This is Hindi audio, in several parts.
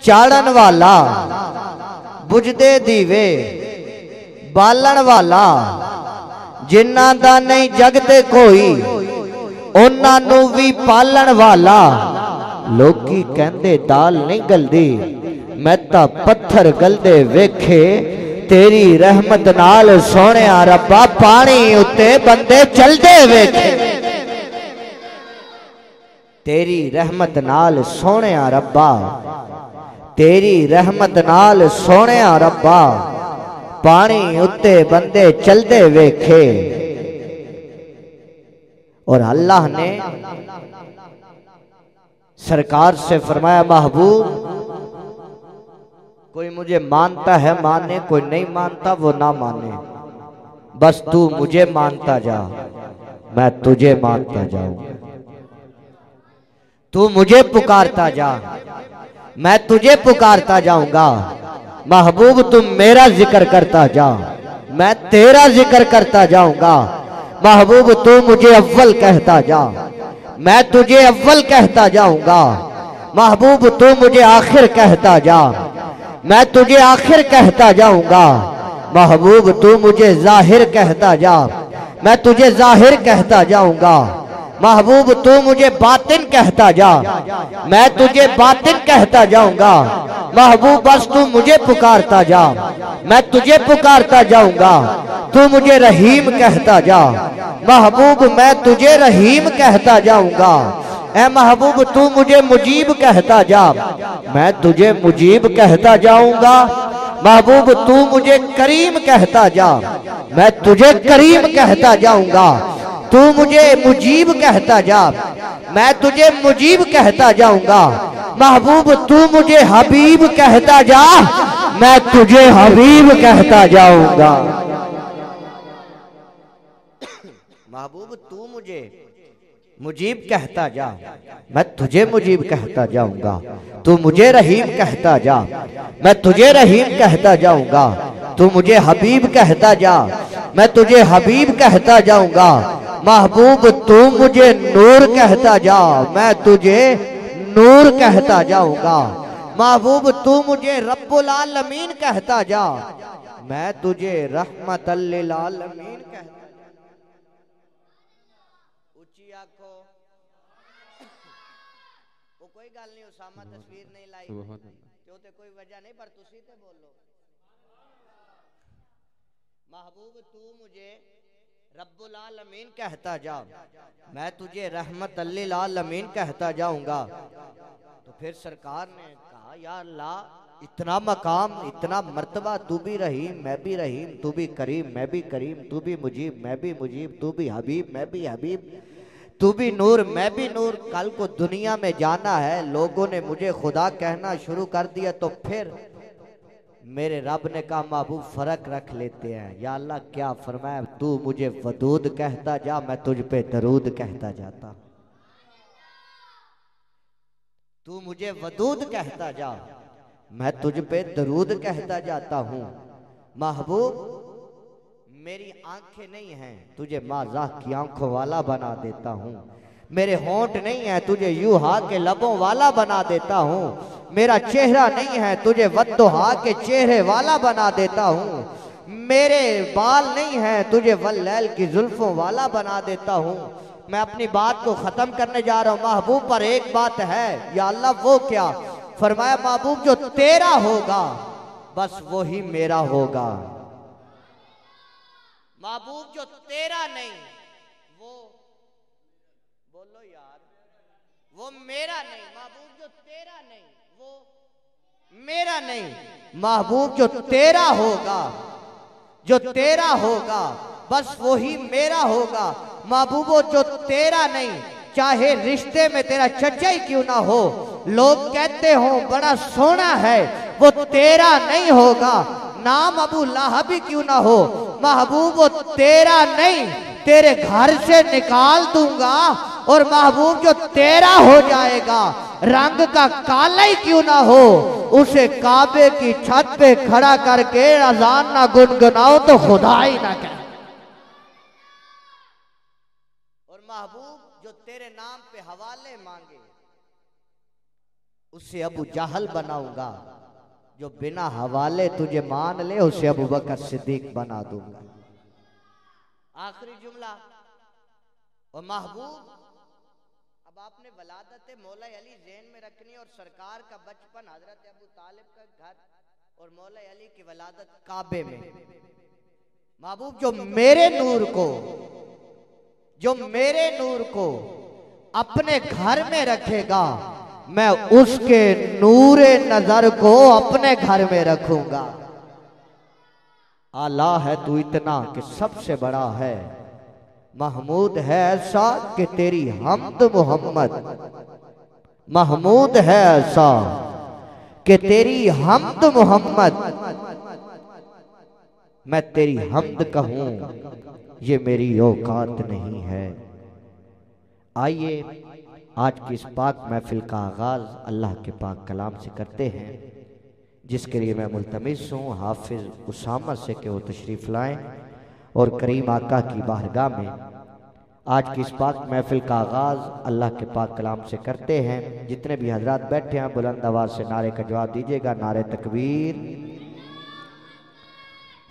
चाड़न वाला, बुझदे दीवे बालन वाला, जिन्ना दा नहीं जगते कोई उन्हां नू भी पालन वाला। लोकी कहंदे दाल नहीं गलदी, मैं तां पत्थर गलदे वेखे, तेरी रहमत नाल सोहणिया रब्बा पानी उत्ते बंदे चलदे वेखे। तेरी रहमत नाल सोहणिया रब्बा, तेरी रहमत नाल सोहणिया रब्बा पानी उत्ते बंदे चलदे वेखे। और अल्लाह ने सरकार से फरमाया, महबूब कोई मुझे मानता है माने, कोई नहीं मानता वो ना माने, बस तू मुझे मानता जा, मैं तुझे मानता जाऊं। तू मुझे पुकारता जा, मैं तुझे पुकारता जाऊंगा। महबूब तुम मेरा जिक्र करता जा, मैं तेरा जिक्र करता जाऊंगा। महबूब तू मुझे अव्वल कहता जा, मैं तुझे अव्वल कहता जाऊंगा। महबूब तू मुझे आखिर कहता जा, मैं तुझे आखिर कहता जाऊंगा। महबूब तू मुझे जाहिर कहता जा, मैं तुझे जाहिर कहता जाऊंगा। महबूब तू मुझे बातिन कहता जा, मैं तुझे बातिन कहता जाऊंगा। महबूब बस तू मुझे पुकारता जा, मैं तुझे पुकारता जाऊंगा। तू मुझे रहीम कहता जा, महबूब मैं तुझे रहीम कहता जाऊंगा। ऐ महबूब तू मुझे मुजीब कहता जा, मैं तुझे मुजीब कहता जाऊंगा। महबूब तू मुझे करीम कहता जा, मैं तुझे करीम कहता जाऊंगा। तू मुझे मुजीब कहता जा, मैं तुझे मुजीब कहता जाऊंगा। महबूब तू मुझे हबीब कहता जा, मैं तुझे हबीब कहता जाऊंगा। महबूब तू मुझे मुजीब कहता जा, मैं तुझे मुजीब कहता जाऊंगा। तू मुझे रहीम कहता जा, मैं तुझे रहीम कहता जाऊंगा। तू मुझे हबीब कहता जा, मैं तुझे हबीब कहता जाऊंगा। महबूब तू मुझे नूर कहता जा, मैं तुझे नूर कहता जाऊंगा। महबूब तू मुझे रब्बुल आलमीन कहता जा, मैं तुझे रहमतल लिल आलमीन कहता। ऊंची आंखों, वो कोई गल नहीं, उसामा तस्वीर नहीं लाई क्यों ते कोई वजह नहीं, पर तुसी ते बोलो। महबूब तू मुझे रब्बुल आलमीन कहता जा, मैं तुझे रहमत लिल आलमीन कहता जाऊंगा। तो फिर सरकार ने कहा, या अल्लाह इतना मकाम, इतना मर्तबा, तू भी रहीम मैं भी रहीम, तू भी करीम मैं भी करीम, तू भी मुजीब मैं भी मुजीब, तू भी हबीब मैं भी हबीब, तू भी नूर मैं भी नूर। कल को दुनिया में जाना है, लोगों ने मुझे खुदा कहना शुरू कर दिया, तो फिर मेरे रब ने कहा, महबूब फर्क रख लेते हैं। या अल्लाह क्या फरमाया, तू मुझे वदूद कहता जा, मैं तुझ पे दरूद कहता जाता। तू मुझे वदूद कहता जा, मैं तुझ पे दरूद कहता जाता हूँ। महबूब मेरी आंखें नहीं हैं, तुझे माज़ा की आंखों वाला बना देता हूँ। मेरे होंठ नहीं है, तुझे यूहा के लबों वाला बना देता हूँ। मेरा चेहरा नहीं है, तुझे वद्दुहा के चेहरे वाला बना देता हूँ। मेरे बाल नहीं है, तुझे वल्लैल की जुल्फों वाला बना देता हूँ। मैं अपनी बात को खत्म करने जा रहा हूँ। महबूब पर एक बात है, या अल्लाह वो क्या? फरमाया, महबूब जो तेरा होगा बस वो ही मेरा होगा। महबूब जो तेरा नहीं, वो बोलो यार, वो मेरा नहीं। महबूब जो तेरा नहीं, वो मेरा नहीं। महबूब जो तेरा होगा, जो तेरा होगा बस वो ही मेरा होगा। महबूबो जो तेरा नहीं, चाहे रिश्ते में तेरा चचा ही क्यों ना हो, लोग कहते हो बड़ा सोना है, वो तेरा नहीं होगा। नाम अबू लाहब ही क्यों ना हो, महबूब वो तेरा नहीं, तेरे घर से निकाल दूंगा। और महबूब जो तेरा हो जाएगा, रंग का काला ही क्यों ना हो, उसे काबे की छत पे खड़ा करके अजान ना गुनगुनाओ तो खुदा ही ना कहे। और महबूब जो तेरे नाम पे हवाले मांगे, उसे अबू जहल बनाऊंगा, जो बिना हवाले तुझे मान ले उसे अबू बकर सिद्दीक बना दूंगा। आखिरी जुमला। और महबूब, अब आपने वलादत मौला अली ज़हन में रखनी और सरकार का बचपन हजरत अबू तालिब का घर और मौला अली की वलादत काबे में। महबूब जो मेरे नूर को अपने घर में रखेगा, मैं उसके नूरे नजर को अपने घर में रखूंगा। आला है तू इतना कि सबसे बड़ा है, महमूद है ऐसा कि तेरी हमद मोहम्मद, महमूद है ऐसा कि तेरी हमद मोहम्मद, मैं तेरी हमद कहूं ये मेरी औकात नहीं है। आइए आज की इस पाक महफिल का आगाज अल्लाह के पाक कलाम से करते हैं, जिसके लिए मैं मुल्तमिस हूँ हाफिज उसामा से कि वो तशरीफ़ लाएं और करीम आका की बारगाह में आज की इस पाक महफिल का आगाज़ अल्लाह के पाक कलाम से करते हैं। जितने भी हजरात बैठे हैं बुलंद आवाज़ से नारे का जवाब दीजिएगा। नारे तकबीर।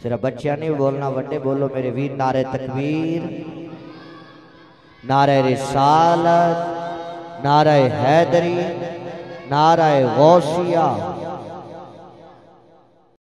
सिर्फ बच्चियां नहीं बोलना, वड्डे बोलो मेरे वीर। नारे तकबीर, नारे रिसालत, नारे हैदरी, नारे गौसिया,